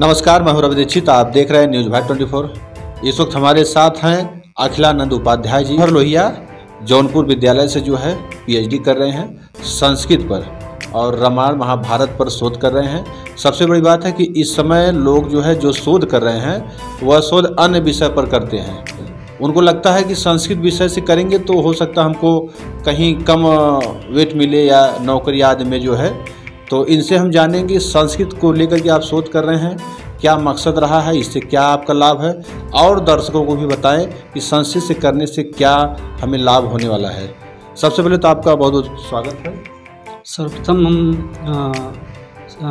नमस्कार, मैं हूं रवि दीक्षित। आप देख रहे हैं न्यूज़ भारत 24। इस वक्त हमारे साथ हैं अखिलानंद उपाध्याय जी लोहिया, जौनपुर विद्यालय से जो है पीएचडी कर रहे हैं संस्कृत पर और रामायण महाभारत पर शोध कर रहे हैं। सबसे बड़ी बात है कि इस समय लोग जो शोध कर रहे हैं वह शोध अन्य विषय पर करते हैं। उनको लगता है कि संस्कृत विषय से करेंगे तो हो सकता है हमको कहीं कम वेट मिले या नौकरी आदि में जो है। तो इनसे हम जानेंगे संस्कृत को लेकर के आप शोध कर रहे हैं, क्या मकसद रहा है, इससे क्या आपका लाभ है, और दर्शकों को भी बताएं कि संस्कृत से करने से क्या हमें लाभ होने वाला है। सबसे पहले तो आपका बहुत बहुत स्वागत है।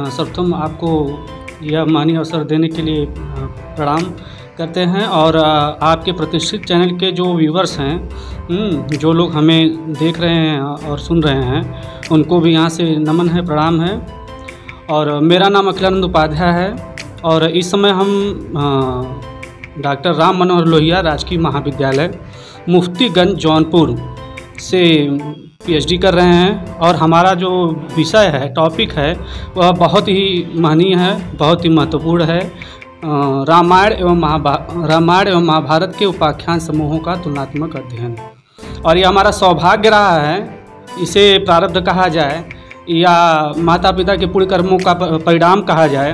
सर्वप्रथम आपको यह मानी अवसर देने के लिए प्रणाम करते हैं और आपके प्रतिष्ठित चैनल के जो व्यूवर्स हैं, जो लोग हमें देख रहे हैं और सुन रहे हैं, उनको भी यहाँ से नमन है, प्रणाम है। और मेरा नाम अखिलानंद उपाध्याय है और इस समय हम डॉक्टर राम मनोहर लोहिया राजकीय महाविद्यालय मुफ्तीगंज जौनपुर से पीएचडी कर रहे हैं। और हमारा जो विषय है, टॉपिक है, वह बहुत ही महनीय है, बहुत ही महत्वपूर्ण है। रामायण एवं महाभारत के उपाख्यान समूहों का तुलनात्मक अध्ययन। और ये हमारा सौभाग्य रहा है, इसे प्रारब्ध कहा जाए या माता पिता के पुण्य कर्मों का परिणाम कहा जाए,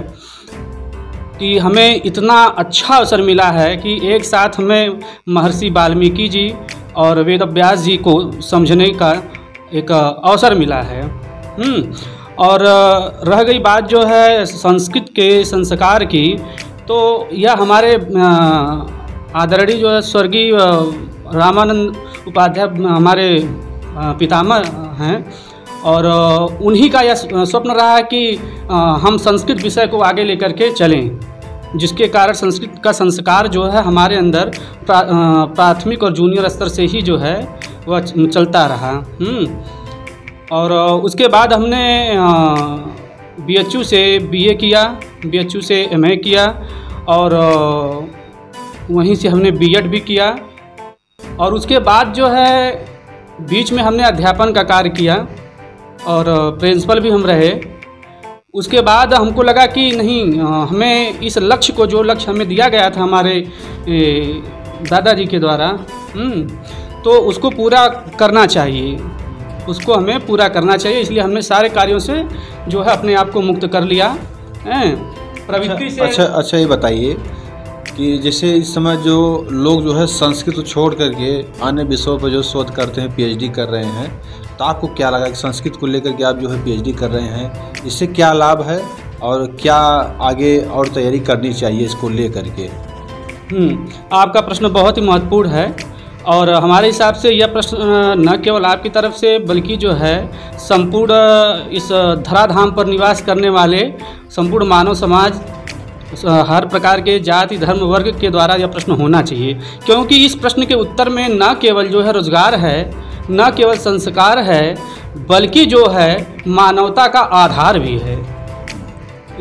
कि हमें इतना अच्छा अवसर मिला है कि एक साथ हमें महर्षि वाल्मीकि जी और वेद व्यास जी को समझने का एक अवसर मिला है। और रह गई बात जो है संस्कृत के संस्कार की, तो यह हमारे आदरणीय जो है स्वर्गीय रामानंद उपाध्याय हमारे पितामह हैं और उन्हीं का यह स्वप्न रहा है कि हम संस्कृत विषय को आगे लेकर के चलें, जिसके कारण संस्कृत का संस्कार जो है हमारे अंदर प्राथमिक और जूनियर स्तर से ही जो है वह चलता रहा। और उसके बाद हमने बीएचयू से बीए किया, बीएचयू से एमए किया और वहीं से हमने बीएड भी किया। और उसके बाद जो है बीच में हमने अध्यापन का कार्य किया और प्रिंसिपल भी हम रहे। उसके बाद हमको लगा कि नहीं, हमें इस लक्ष्य को, जो लक्ष्य हमें दिया गया था हमारे दादाजी के द्वारा, तो उसको पूरा करना चाहिए, उसको हमें पूरा करना चाहिए। इसलिए हमने सारे कार्यों से जो है अपने आप को मुक्त कर लिया प्रवृत्ति से। अच्छा, ये बताइए कि जैसे इस समय जो लोग जो है संस्कृत छोड़ करके अन्य विषयों पर जो शोध करते हैं, पीएचडी कर रहे हैं, तो आपको क्या लगा कि संस्कृत को लेकर के आप जो है पीएचडी कर रहे हैं, इससे क्या लाभ है और क्या आगे और तैयारी करनी चाहिए इसको लेकर के? आपका प्रश्न बहुत ही महत्वपूर्ण है और हमारे हिसाब से यह प्रश्न न केवल आपकी तरफ से बल्कि जो है संपूर्ण इस धराधाम पर निवास करने वाले संपूर्ण मानव समाज, हर प्रकार के जाति धर्म वर्ग के द्वारा यह प्रश्न होना चाहिए। क्योंकि इस प्रश्न के उत्तर में न केवल जो है रोजगार है, न केवल संस्कार है, बल्कि जो है मानवता का आधार भी है।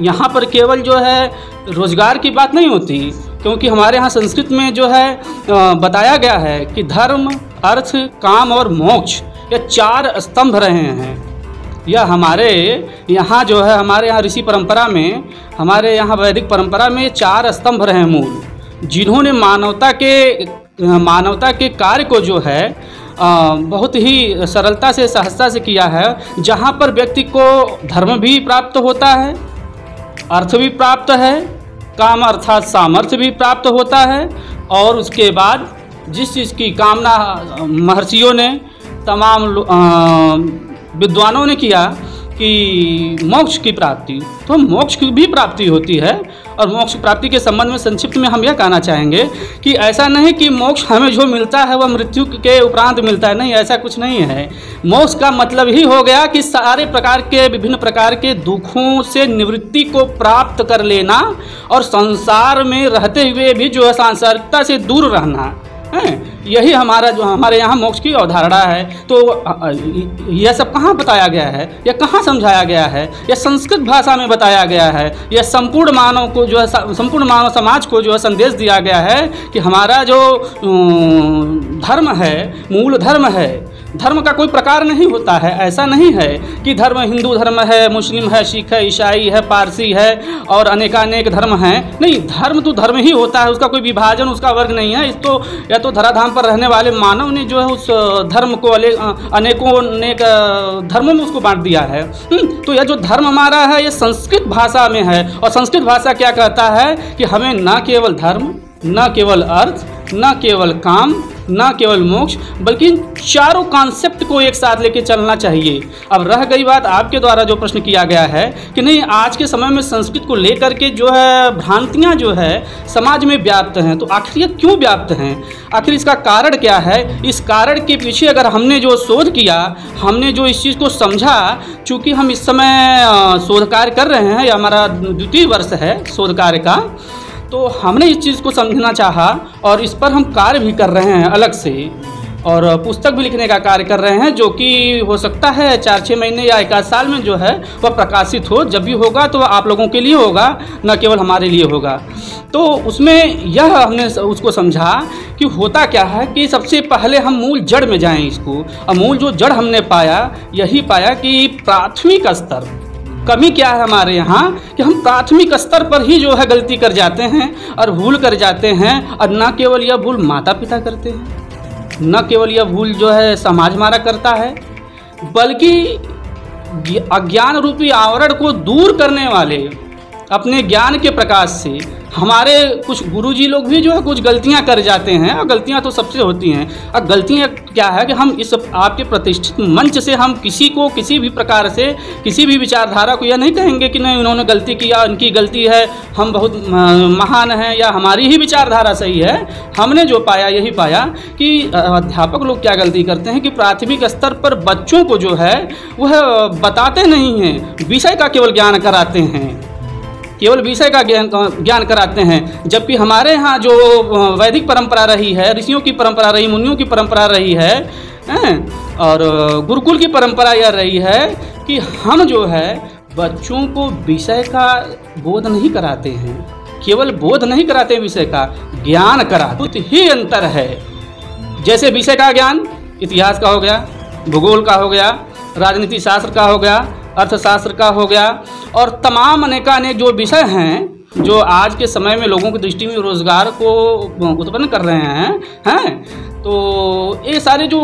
यहाँ पर केवल जो है रोजगार की बात नहीं होती, क्योंकि हमारे यहाँ संस्कृत में जो है बताया गया है कि धर्म, अर्थ, काम और मोक्ष, ये 4 स्तंभ रहे हैं। यह हमारे यहाँ जो है, हमारे यहाँ ऋषि परंपरा में, हमारे यहाँ वैदिक परंपरा में 4 स्तंभ रहे मूल, जिन्होंने मानवता के कार्य को जो है बहुत ही सरलता से, सहजता से किया है। जहाँ पर व्यक्ति को धर्म भी प्राप्त होता है, अर्थ भी प्राप्त है, काम अर्थात सामर्थ्य भी प्राप्त होता है, और उसके बाद जिस चीज़ की कामना महर्षियों ने, तमाम विद्वानों ने किया कि मोक्ष की प्राप्ति, तो मोक्ष की भी प्राप्ति होती है। और मोक्ष प्राप्ति के संबंध में संक्षिप्त में हम यह कहना चाहेंगे कि ऐसा नहीं कि मोक्ष हमें जो मिलता है वह मृत्यु के उपरांत मिलता है, नहीं, ऐसा कुछ नहीं है। मोक्ष का मतलब ही हो गया कि सारे प्रकार के, विभिन्न प्रकार के दुखों से निवृत्ति को प्राप्त कर लेना और संसार में रहते हुए भी जो है सांसारिकता से दूर रहना है। यही हमारे यहाँ मोक्ष की अवधारणा है। तो यह सब कहाँ बताया गया है, यह कहाँ समझाया गया है? यह संस्कृत भाषा में बताया गया है। यह संपूर्ण मानव को जो है, संपूर्ण मानव समाज को जो है संदेश दिया गया है कि हमारा जो धर्म है, मूल धर्म है, धर्म का कोई प्रकार नहीं होता है। ऐसा नहीं है कि धर्म हिंदू धर्म है, मुस्लिम है, सिख है, ईसाई है, पारसी है और अनेकानेक धर्म हैं। नहीं, धर्म तो धर्म ही होता है, उसका कोई विभाजन, उसका वर्ग नहीं है। इस तो या तो धराधाम पर रहने वाले मानव ने जो है उस धर्म को अनेकों अनेक धर्मों में उसको बांट दिया है। तो यह जो धर्म हमारा है ये संस्कृत भाषा में है, और संस्कृत भाषा क्या कहता है कि हमें न केवल धर्म, न केवल अर्थ, न केवल काम, न केवल मोक्ष, बल्कि चारों कॉन्सेप्ट को एक साथ लेके चलना चाहिए। अब रह गई बात आपके द्वारा जो प्रश्न किया गया है कि नहीं, आज के समय में संस्कृत को लेकर के जो है भ्रांतियां जो है समाज में व्याप्त हैं। तो आखिर ये क्यों व्याप्त हैं, आखिर इसका कारण क्या है? इस कारण के पीछे अगर हमने जो शोध किया, हमने जो इस चीज़ को समझा, चूँकि हम इस समय शोध कार्य कर रहे हैं, या हमारा द्वितीय वर्ष है शोध कार्य का, तो हमने इस चीज़ को समझना चाहा और इस पर हम कार्य भी कर रहे हैं अलग से, और पुस्तक भी लिखने का कार्य कर रहे हैं, जो कि हो सकता है 4-6 महीने या 1 साल में जो है वह प्रकाशित हो। जब भी होगा तो आप लोगों के लिए होगा, न केवल हमारे लिए होगा। तो उसमें यह हमने उसको समझा कि होता क्या है कि सबसे पहले हम मूल जड़ में जाएं इसको, और मूल जो जड़ हमने पाया, यही पाया कि प्राथमिक स्तर कमी क्या है हमारे यहाँ कि हम प्राथमिक स्तर पर ही जो है गलती कर जाते हैं और भूल कर जाते हैं। और न केवल यह भूल माता पिता करते हैं, न केवल यह भूल जो है समाज हमारा करता है, बल्कि अज्ञान रूपी आवरण को दूर करने वाले अपने ज्ञान के प्रकाश से हमारे कुछ गुरुजी लोग भी जो है कुछ गलतियां कर जाते हैं, और गलतियां तो सबसे होती हैं। और गलतियां क्या है कि हम इस आपके प्रतिष्ठित मंच से हम किसी को किसी भी प्रकार से, किसी भी विचारधारा को यह नहीं कहेंगे कि नहीं उन्होंने गलती किया, उनकी गलती है, हम बहुत महान हैं या हमारी ही विचारधारा सही है। हमने जो पाया यही पाया कि अध्यापक लोग क्या गलती करते हैं कि प्राथमिक स्तर पर बच्चों को जो है वह बताते नहीं हैं, विषय का केवल ज्ञान कराते हैं, केवल विषय का ज्ञान कराते हैं। जबकि हमारे यहाँ जो वैदिक परंपरा रही है, ऋषियों की परंपरा रही, मुनियों की परंपरा रही है, और गुरुकुल की परंपरा यह रही है कि हम जो है बच्चों को विषय का बोध नहीं कराते हैं, केवल बोध नहीं कराते हैं, विषय का ज्ञान कराते। बहुत ही अंतर है। जैसे विषय का ज्ञान इतिहास का हो गया, भूगोल का हो गया, राजनीति शास्त्र का हो गया, अर्थशास्त्र का हो गया, और तमाम अनेकानेक जो विषय हैं जो आज के समय में लोगों की दृष्टि में रोजगार को उत्पन्न कर रहे हैं, तो ये सारे जो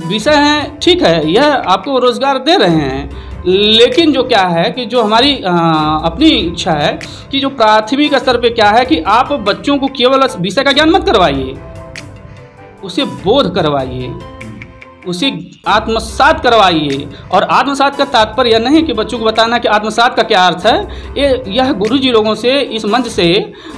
विषय हैं, ठीक है, यह आपको रोजगार दे रहे हैं। लेकिन जो क्या है कि जो हमारी अपनी इच्छा है कि जो प्राथमिक स्तर पे क्या है कि आप बच्चों को केवल विषय का ज्ञान मत करवाइए, उसे बोध करवाइए, उसे आत्मसात करवाइए। और आत्मसात का तात्पर्य यह नहीं कि बच्चों को बताना कि आत्मसात का क्या अर्थ है। यह गुरुजी लोगों से, इस मंच से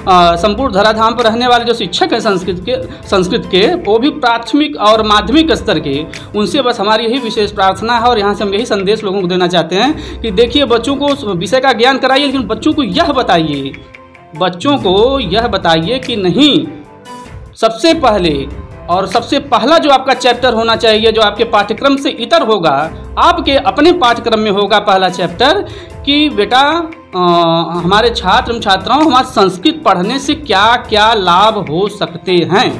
संपूर्ण धराधाम पर रहने वाले जो शिक्षक हैं संस्कृत के, वो भी प्राथमिक और माध्यमिक स्तर के, उनसे बस हमारी यही विशेष प्रार्थना है। और यहाँ से हम यही संदेश लोगों को देना चाहते हैं कि देखिए, बच्चों को विषय का ज्ञान कराइए, लेकिन बच्चों को यह बताइए कि नहीं, सबसे पहले और सबसे पहला जो आपका चैप्टर होना चाहिए, जो आपके पाठ्यक्रम से इतर होगा, आपके अपने पाठ्यक्रम में होगा पहला चैप्टर कि बेटा हमारे छात्र छात्राओं, हमारे संस्कृत पढ़ने से क्या क्या लाभ हो सकते हैं।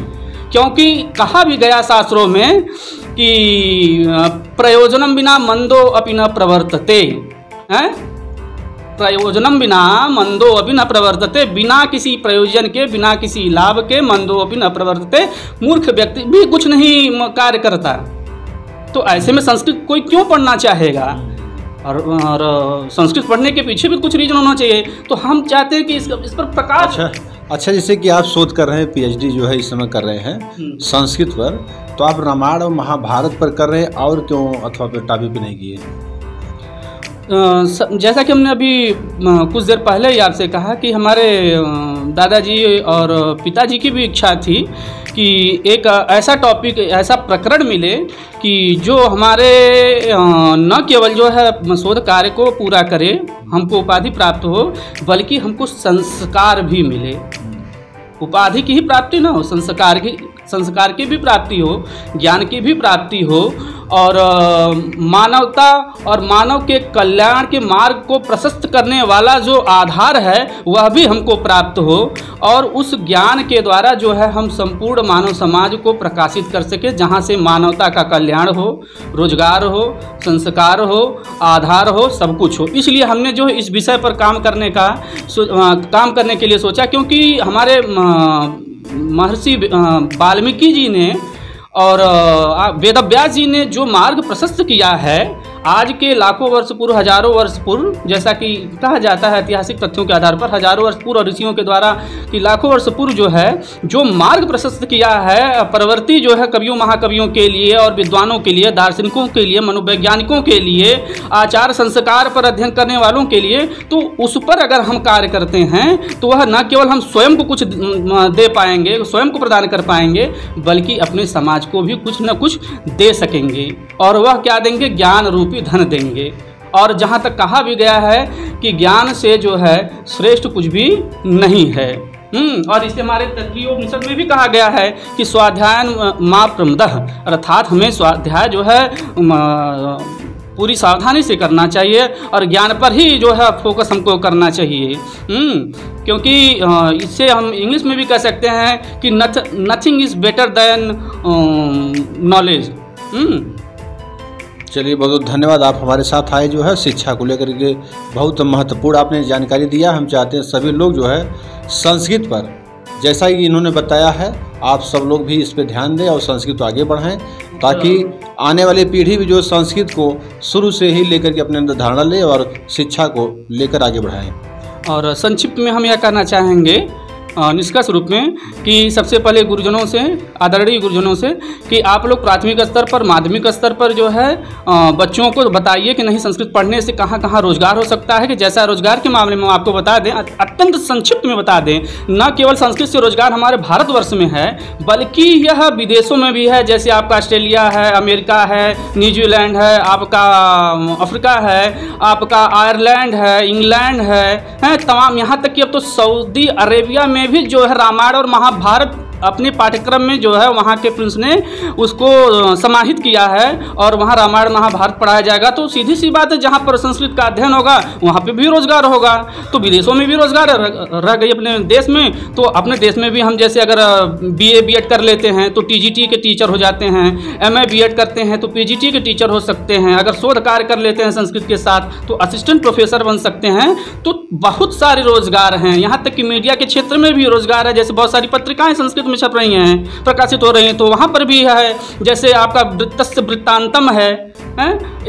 क्योंकि कहा भी गया शास्त्रों में कि प्रयोजनम बिना मंदो अपि न प्रवर्तते, प्रयोजनम बिना मंदो अपि न प्रवर्तते, बिना किसी प्रयोजन के, बिना किसी लाभ के मंदो अपि न प्रवर्तते, मूर्ख व्यक्ति भी कुछ नहीं कार्य करता। तो ऐसे में संस्कृत कोई क्यों पढ़ना चाहेगा? और संस्कृत पढ़ने के पीछे भी कुछ रीजन होना चाहिए। तो हम चाहते हैं कि इस पर प्रकाश। अच्छा, जैसे कि आप शोध कर रहे हैं, पीएचडी जो है इस समय कर रहे हैं संस्कृत पर, तो आप रामायण और महाभारत पर कर रहे हैं, और क्यों अथवा फिर टॉपिक पे नहीं किए? जैसा कि हमने अभी कुछ देर पहले ही आपसे कहा कि हमारे दादाजी और पिताजी की भी इच्छा थी कि एक ऐसा टॉपिक, ऐसा प्रकरण मिले कि जो हमारे न केवल जो है शोध कार्य को पूरा करे, हमको उपाधि प्राप्त हो, बल्कि हमको संस्कार भी मिले। उपाधि की ही प्राप्ति ना हो, संस्कार की भी प्राप्ति हो, ज्ञान की भी प्राप्ति हो, और मानवता और मानव के कल्याण के मार्ग को प्रशस्त करने वाला जो आधार है वह भी हमको प्राप्त हो, और उस ज्ञान के द्वारा जो है हम संपूर्ण मानव समाज को प्रकाशित कर सके, जहाँ से मानवता का कल्याण हो, रोजगार हो, संस्कार हो, आधार हो, सब कुछ हो। इसलिए हमने जो इस विषय पर काम करने के लिए सोचा, क्योंकि हमारे महर्षि वाल्मीकि जी ने और वेदव्यास जी ने जो मार्ग प्रशस्त किया है आज के लाखों वर्ष पूर्व, हजारों वर्ष पूर्व, जैसा कि कहा जाता है ऐतिहासिक तथ्यों के आधार पर हजारों वर्ष पूर्व और ऋषियों के द्वारा कि लाखों वर्ष पूर्व जो है जो मार्ग प्रशस्त किया है परवर्ती जो है कवियों महाकवियों के लिए और विद्वानों के लिए, दार्शनिकों के लिए, मनोवैज्ञानिकों के लिए, आचार संस्कार पर अध्ययन करने वालों के लिए, तो उस पर अगर हम कार्य करते हैं तो वह न केवल हम स्वयं को कुछ दे पाएंगे, स्वयं को प्रदान कर पाएंगे, बल्कि अपने समाज को भी कुछ न कुछ दे सकेंगे। और वह क्या देंगे? ज्ञान रूपी धन देंगे। और जहाँ तक कहा भी गया है कि ज्ञान से जो है श्रेष्ठ कुछ भी नहीं है। और इसे हमारे तैत्तिरीयोपनिषद में भी कहा गया है कि स्वाध्यायन मा प्रमदः, अर्थात हमें स्वाध्याय जो है पूरी सावधानी से करना चाहिए और ज्ञान पर ही जो है फोकस हमको करना चाहिए। क्योंकि इससे हम इंग्लिश में भी कह सकते हैं कि nothing is better than knowledge. चलिए, बहुत बहुत धन्यवाद। आप हमारे साथ आए जो है शिक्षा को लेकर के बहुत महत्वपूर्ण आपने जानकारी दिया। हम चाहते हैं सभी लोग जो है संस्कृत पर, जैसा कि इन्होंने बताया है, आप सब लोग भी इस पर ध्यान दें और संस्कृत को आगे बढ़ाएं, ताकि आने वाली पीढ़ी भी जो संस्कृत को शुरू से ही लेकर के अपने अंदर धारणा ले और शिक्षा को लेकर आगे बढ़ाएं। और संक्षिप्त में हम यह कहना चाहेंगे निष्कर्ष रूप में कि सबसे पहले गुरुजनों से, आदरणीय गुरुजनों से, कि आप लोग प्राथमिक स्तर पर, माध्यमिक स्तर पर जो है बच्चों को बताइए कि नहीं संस्कृत पढ़ने से कहाँ कहाँ रोजगार हो सकता है। कि जैसा रोजगार के मामले में आपको बता दें, अत्यंत संक्षिप्त में बता दें, न केवल संस्कृत से रोजगार हमारे भारतवर्ष में है बल्कि यह विदेशों में भी है। जैसे आपका ऑस्ट्रेलिया है, अमेरिका है, न्यूजीलैंड है, आपका अफ्रीका है, आपका आयरलैंड है, इंग्लैंड है तमाम, यहाँ तक कि अब तो सऊदी अरेबिया में भी जो है रामायण और महाभारत अपने पाठ्यक्रम में जो है वहाँ के प्रिंस ने उसको समाहित किया है और वहाँ रामायण महाभारत पढ़ाया जाएगा। तो सीधी सी बात है, जहाँ पर संस्कृत का अध्ययन होगा वहाँ पे भी रोजगार होगा। तो विदेशों में भी रोजगार रह गई अपने देश में, तो अपने देश में भी हम जैसे अगर BA B.Ed कर लेते हैं तो TGT के टीचर हो जाते हैं, MA B.Ed करते हैं तो PGT के टीचर हो सकते हैं, अगर शोध कार्य कर लेते हैं संस्कृत के साथ तो असिस्टेंट प्रोफेसर बन सकते हैं। तो बहुत सारे रोजगार हैं, यहाँ तक कि मीडिया के क्षेत्र में भी रोजगार है। जैसे बहुत सारी पत्रिकाएं संस्कृत में छप रही हैं, प्रकाशित हो रही हैं, तो वहाँ पर भी है। जैसे आपका वृत्तस्य वृत्तांतम है,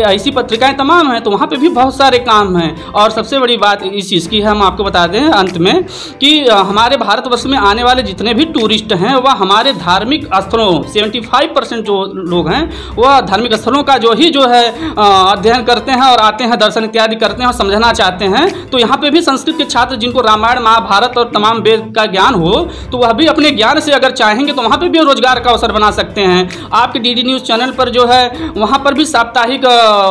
ऐसी पत्रिकाएं तमाम हैं, तो वहाँ पे भी बहुत सारे काम हैं। और सबसे बड़ी बात इस चीज़ की है, हम आपको बता दें अंत में कि हमारे भारतवर्ष में आने वाले जितने भी टूरिस्ट हैं वह हमारे धार्मिक स्थलों, 75% जो लोग हैं वह धार्मिक स्थलों का जो है अध्ययन करते हैं और आते हैं, दर्शन इत्यादि करते हैं और समझना चाहते हैं। तो यहाँ पे भी संस्कृत के छात्र जिनको रामायण महाभारत और तमाम वेद का ज्ञान हो, तो वह भी अपने ज्ञान से अगर चाहेंगे तो वहाँ पे भी रोजगार का अवसर बना सकते हैं। आपके DD न्यूज़ चैनल पर जो है वहाँ पर भी साप्ताहिक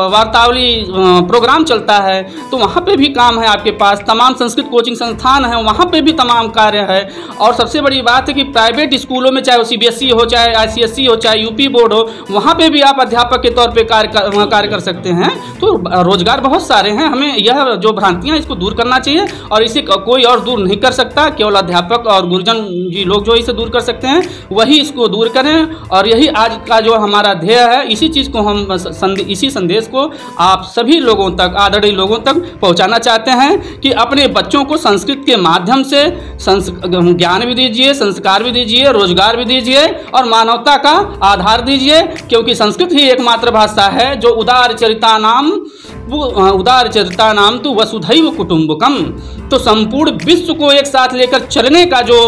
वार्तावली प्रोग्राम चलता है, तो वहाँ पे भी काम है आपके पास। तमाम संस्कृत कोचिंग संस्थान है, वहाँ पे भी तमाम कार्य है। और सबसे बड़ी बात है कि प्राइवेट स्कूलों में, चाहे वो CBSE हो, चाहे ICSE हो, चाहे UP बोर्ड हो, वहाँ पे भी आप अध्यापक के तौर पे कार्य कर सकते हैं। तो रोजगार बहुत सारे हैं। हमें यह जो भ्रांतियाँ इसको दूर करना चाहिए और इसे कोई और दूर नहीं कर सकता, केवल अध्यापक और गुरुजन जी लोग जो इसे दूर कर सकते हैं वही इसको दूर करें। और यही आज का जो हमारा ध्येय है, इसी चीज़ को हम इसी संदेश को आप सभी लोगों तक, आदरणीय लोगों तक पहुंचाना चाहते हैं कि अपने बच्चों को संस्कृत के माध्यम से ज्ञान भी दीजिए, संस्कार भी दीजिए, रोजगार भी दीजिए और मानवता का आधार दीजिए। क्योंकि संस्कृत ही एकमात्र भाषा है जो उदार चरिता नाम तो वसुधैव कुटुंबकम, तो संपूर्ण विश्व को एक साथ लेकर चलने का जो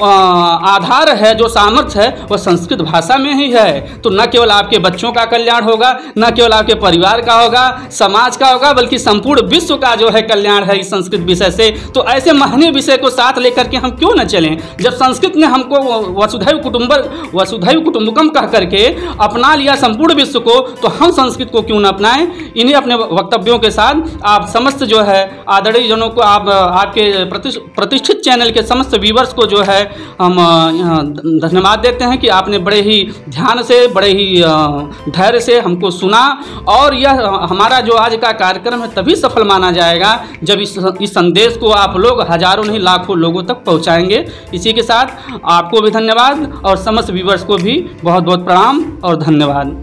आधार है, जो सामर्थ्य है, वह संस्कृत भाषा में ही है। तो न केवल आपके बच्चों का कल्याण होगा, न केवल आपके परिवार का होगा, समाज का होगा, बल्कि संपूर्ण विश्व का जो है कल्याण है इस संस्कृत विषय से। तो ऐसे महनीय विषय को साथ लेकर के हम क्यों न चलें? जब संस्कृत ने हमको वसुधैव कुटुंबकम कह करके अपना लिया संपूर्ण विश्व को, तो हम संस्कृत को क्यों न अपनाएं? इन्हें अपने वक्तव्यों के साथ आप समस्त जो है आदरणीय जनों को, आप आपके प्रतिष्ठित चैनल के समस्त व्यूवर्स को जो है हम धन्यवाद देते हैं कि आपने बड़े ही ध्यान से, बड़े ही धैर्य से हमको सुना। और यह हमारा जो आज का कार्यक्रम है तभी सफल माना जाएगा जब इस संदेश को आप लोग हजारों नहीं लाखों लोगों तक पहुंचाएंगे। इसी के साथ आपको भी धन्यवाद और समस्त व्यूवर्स को भी बहुत बहुत प्रणाम और धन्यवाद।